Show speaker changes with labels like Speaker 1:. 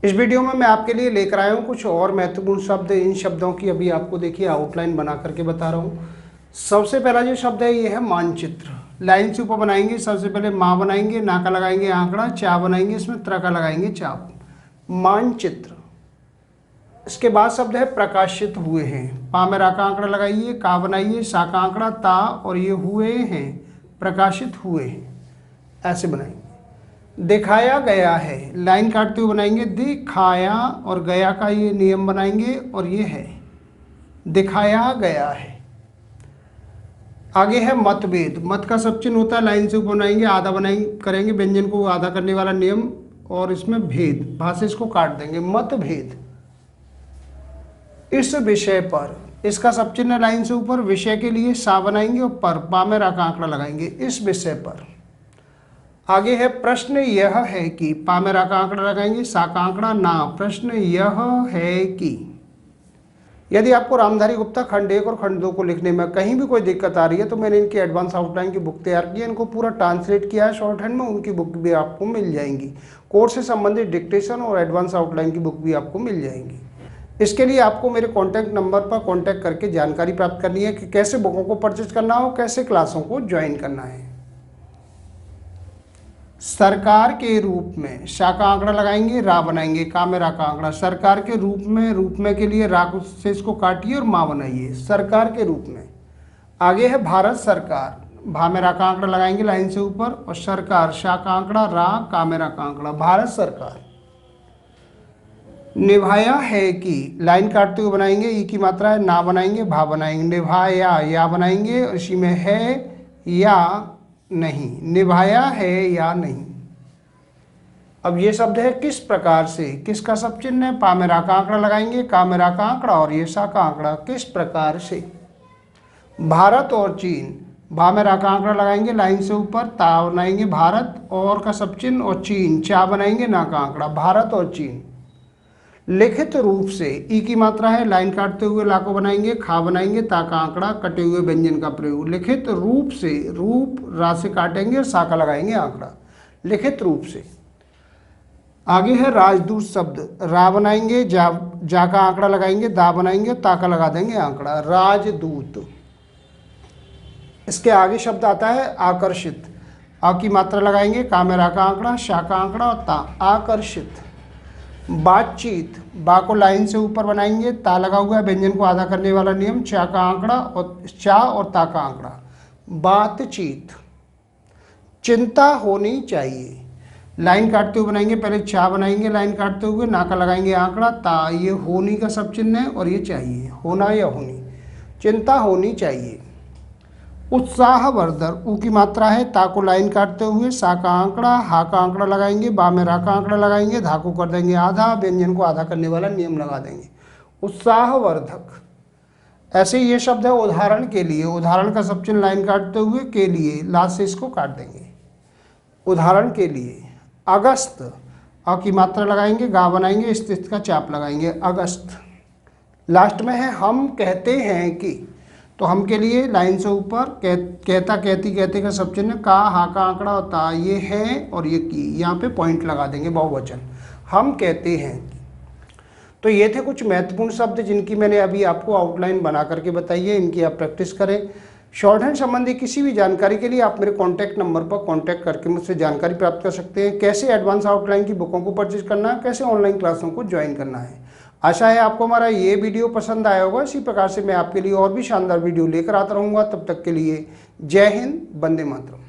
Speaker 1: इस वीडियो में मैं आपके लिए लेकर आया हूँ कुछ और महत्वपूर्ण शब्द। इन शब्दों की अभी आपको देखिए आउटलाइन बना करके बता रहा हूँ। सबसे पहला जो शब्द है ये है मानचित्र। लाइन से ऊपर बनाएंगे, सबसे पहले माँ बनाएंगे, ना का लगाएंगे आंकड़ा, चा बनाएंगे, इसमें त्र का लगाएंगे चाप, मानचित्र। इसके बाद शब्द है प्रकाशित हुए हैं। पा में रा का आंकड़ा लगाइए, का बनाइए, सा का आंकड़ा ता, और ये हुए हैं, प्रकाशित हुए हैं, ऐसे बनाएंगे। दिखाया गया है, लाइन काटते हुए बनाएंगे, दिखाया और गया का ये नियम बनाएंगे, और ये है दिखाया गया है। आगे है मतभेद। मत का सब चिन्ह होता है, लाइन से ऊपर बनाएंगे, आधा बनाएंगे करेंगे, व्यंजन को आधा करने वाला नियम, और इसमें भेद, भाषा इसको काट देंगे, मतभेद। इस विषय पर, इसका सब चिन्ह लाइन से ऊपर, विषय के लिए सा बनाएंगे और पर, पा में रा का आंकड़ा लगाएंगे, इस विषय पर। आगे है प्रश्न यह है कि, पा में रा का आंकड़ा लगाएंगे, सा का आंकड़ा ना, प्रश्न यह है कि। यदि आपको रामधारी गुप्ता खंड 1 और खंड 2 को लिखने में कहीं भी कोई दिक्कत आ रही है तो मैंने इनकी एडवांस आउटलाइन की बुक तैयार की है, इनको पूरा ट्रांसलेट किया है शॉर्ट हैंड में, उनकी बुक भी आपको मिल जाएंगी। कोर्स से संबंधित डिक्टेशन और एडवांस आउटलाइन की बुक भी आपको मिल जाएंगी। इसके लिए आपको मेरे कॉन्टैक्ट नंबर पर कॉन्टैक्ट करके जानकारी प्राप्त करनी है कि कैसे बुकों को परचेज करना हो, कैसे क्लासों को ज्वाइन करना है। सरकार के रूप में, शा का आंकड़ा लगाएंगे, रा बनाएंगे, का में रा का आंकड़ा, सरकार के रूप में के लिए रा से इसको काटिए और माँ बनाइए, सरकार के रूप में। आगे है भारत सरकार। भा में रा का आंकड़ा लगाएंगे लाइन से ऊपर, और सरकार, शा का आंकड़ा, रा, का में रा का आंकड़ा, भारत सरकार। निभाया है कि, लाइन काटते हुए बनाएंगे, ई की मात्रा है, ना बनाएंगे, भा बनाएंगे, निभाया, या बनाएंगे, और इसी में है या नहीं, निभाया है या नहीं। अब ये शब्द है किस प्रकार से, किसका सब चिन्ह है, पा में रा का आंकड़ा लगाएंगे, का में रा का आंकड़ा, और ये सा का आंकड़ा, किस प्रकार से। भारत और चीन। भा में रा का आंकड़ा लगाएंगे, लाइन से ऊपर, ता बनाएंगे, भारत, और का सब चिन्ह, और चीन, चा बनाएंगे, ना का आंकड़ा, भारत और चीन। लिखित रूप से, ई की मात्रा है, लाइन काटते हुए ला को बनाएंगे, खा बनाएंगे, ता का आंकड़ा, कटे हुए व्यंजन का प्रयोग। लिखित रूप से, रूप रा से काटेंगे और सा का लगाएंगे आंकड़ा, लिखित रूप से। आगे है राजदूत शब्द। रा बनाएंगे, जा का आंकड़ा लगाएंगे, दा बनाएंगे, ता का लगा देंगे आंकड़ा, राजदूत। इसके आगे शब्द आता है आकर्षित। आ की मात्रा लगाएंगे, का में रा का आंकड़ा, शा का आंकड़ा और ता, आकर्षित। बातचीत। बा को लाइन से ऊपर बनाएंगे, ता लगा हुआ है, व्यंजन को आधा करने वाला नियम, चा का आंकड़ा और चा और ता का आंकड़ा, बातचीत। चिंता होनी चाहिए। लाइन काटते हुए बनाएंगे, पहले चा बनाएंगे, लाइन काटते हुए, ना का लगाएंगे आंकड़ा, ता, ये होनी का सब चिन्ह है, और ये चाहिए, होना या होनी, चिंता होनी चाहिए। उत्साहवर्धक। ऊ की मात्रा है, ता को लाइन काटते हुए, सा का आंकड़ा, हा का आंकड़ा लगाएंगे, बा में रा का आंकड़ा लगाएंगे, धा को कर देंगे आधा, व्यंजन को आधा करने वाला नियम लगा देंगे, उत्साहवर्धक। ऐसे ये शब्द है उदाहरण के लिए। उदाहरण का सब चिन्ह लाइन काटते हुए, के लिए, लास्ट से इसको काट देंगे, उदाहरण के लिए। अगस्त। अ की मात्रा लगाएंगे, गा बनाएंगे, स्थित का चाप लगाएंगे, अगस्त। लास्ट में है हम कहते हैं कि, तो हम के लिए लाइन से ऊपर, कहता, कहती, कहते का सब चिन्ह, का, हा का आंकड़ा होता, ये है और ये की, यहाँ पे पॉइंट लगा देंगे, बहुवचन, हम कहते हैं। तो ये थे कुछ महत्वपूर्ण शब्द जिनकी मैंने अभी आपको आउटलाइन बना करके बताई है, इनकी आप प्रैक्टिस करें। शॉर्ट हैंड संबंधी किसी भी जानकारी के लिए आप मेरे कॉन्टैक्ट नंबर पर कॉन्टैक्ट करके मुझसे जानकारी प्राप्त कर सकते हैं, कैसे एडवांस आउटलाइन की बुकों को परचेज करना है, कैसे ऑनलाइन क्लासों को ज्वाइन करना है। आशा है आपको हमारा ये वीडियो पसंद आया होगा। इसी प्रकार से मैं आपके लिए और भी शानदार वीडियो लेकर आता रहूँगा। तब तक के लिए जय हिंद, वंदे मातरम।